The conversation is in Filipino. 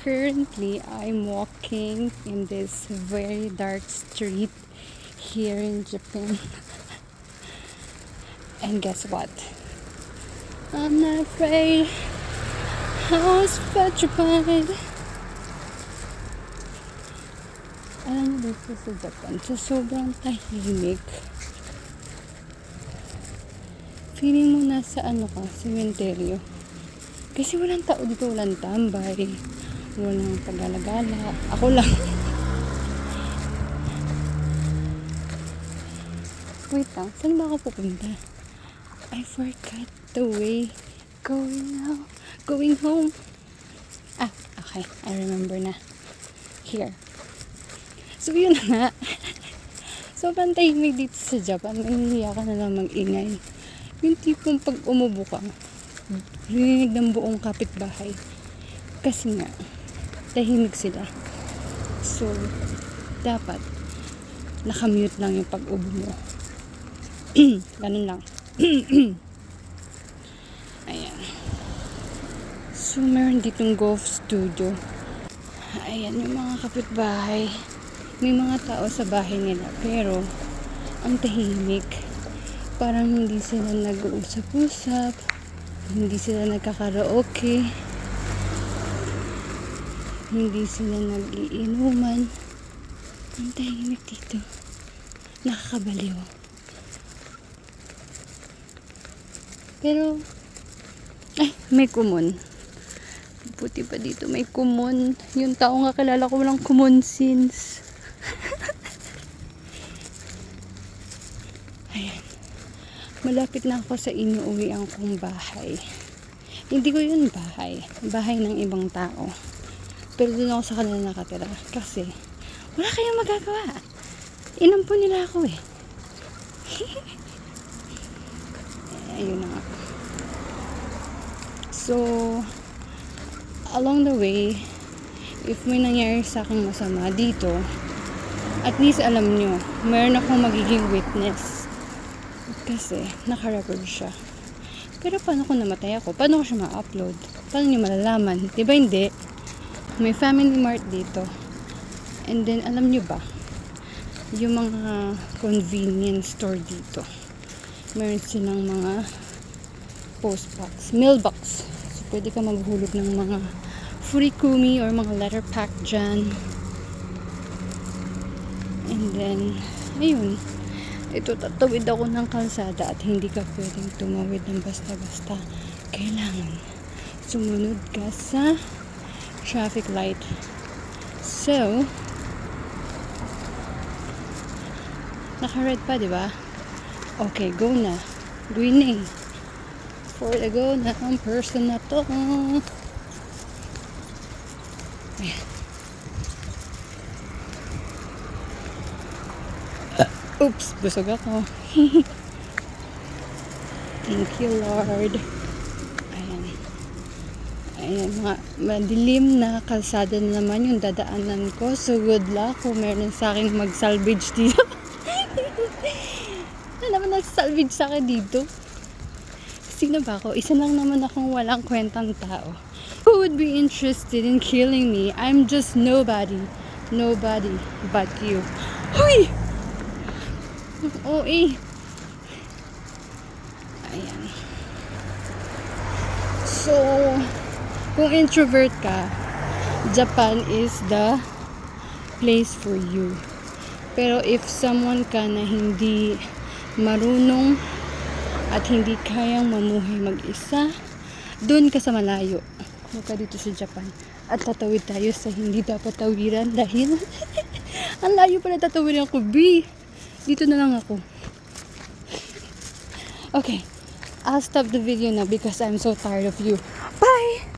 currently I'm walking in this very dark street here in Japan. And guess what? I'm not afraid. I was petrified. Alam niyo dito sa Japan, sa sobrang tahimik, feeling mo nasa sementeryo. Kasi walang tao dito, walang tambay, walang paggalagala. Ako lang. Wait lang, saan ba ako pupunta? I forgot the way. Going home. Okay, I remember na. Here. So yun na nga. Sobrang tahimik dito sa Japan. Nahihiya ka na lang mag-ingay. Yung tipong pag umubo ka, rinig ng buong kapitbahay. Kasi nga, tahimik sila. So, dapat nakamute lang yung pag-ubo mo. Ganun lang. Ayan. So, meron ditong golf studio. Ayan, yung mga kapitbahay. May mga tao sa bahay nila, pero ang tahimik. Parang hindi sila nag-uusap-usap, hindi sila nagkakaraoke, hindi sila nag-iinuman. Ang tahimik dito. Nakakabaliw. Pero, may kumon. Buti pa dito may kumon. Yung tao nga kilala ko walang kumon since. Ayan. Malapit na ako sa inuuwian kong bahay. Hindi ko yun bahay. Bahay ng ibang tao. Pero doon ako sa kanila nakatira. Kasi, wala kayong magagawa. Inampun nila ako eh. Ayun na nga. So, along the way, if may nangyari sa akin masama dito, at least alam nyo, meron akong magiging witness. Kasi, naka-record siya. Pero paano kung namatay ako? Paano ko siya ma-upload? Paano nyo malalaman? Diba hindi? May family mart dito. And then, alam nyo ba? Yung mga convenience store dito. Meron silang mga postbox, mailbox. So, pwede ka maghulog ng mga furikumi or mga letter pack dyan. And then, ayun. Ito, tatawid ako ng kalsada at hindi ka pwedeng tumawid ng basta-basta. Kailangan sumunod ka sa traffic light. So, naka-red pa, diba? Okay, go na. Green na. For the go na ang person na to. Ayan. Oops, busog ako. Thank you, Lord. Ayan. Ayan, madilim na kalsada na naman yung dadaanan ko. So, good luck kung meron sa akin mag-salvage dito. Ano naman nag-salvage sa akin dito? Sino ba ako? Isa lang naman akong walang kwentang tao. Who would be interested in killing me? I'm just nobody. Nobody but you. Huy! OA. Ayan. So, kung introvert ka, Japan is the place for you. Pero if someone ka na hindi marunong at hindi kayang mamuhay mag-isa, doon ka sa malayo. Doon ka dito sa Japan. At tatawid tayo sa hindi dapat tawiran dahil ang layo pala tatawirin ko, B. Dito na lang ako. Okay. I'll stop the video now because I'm so tired of you.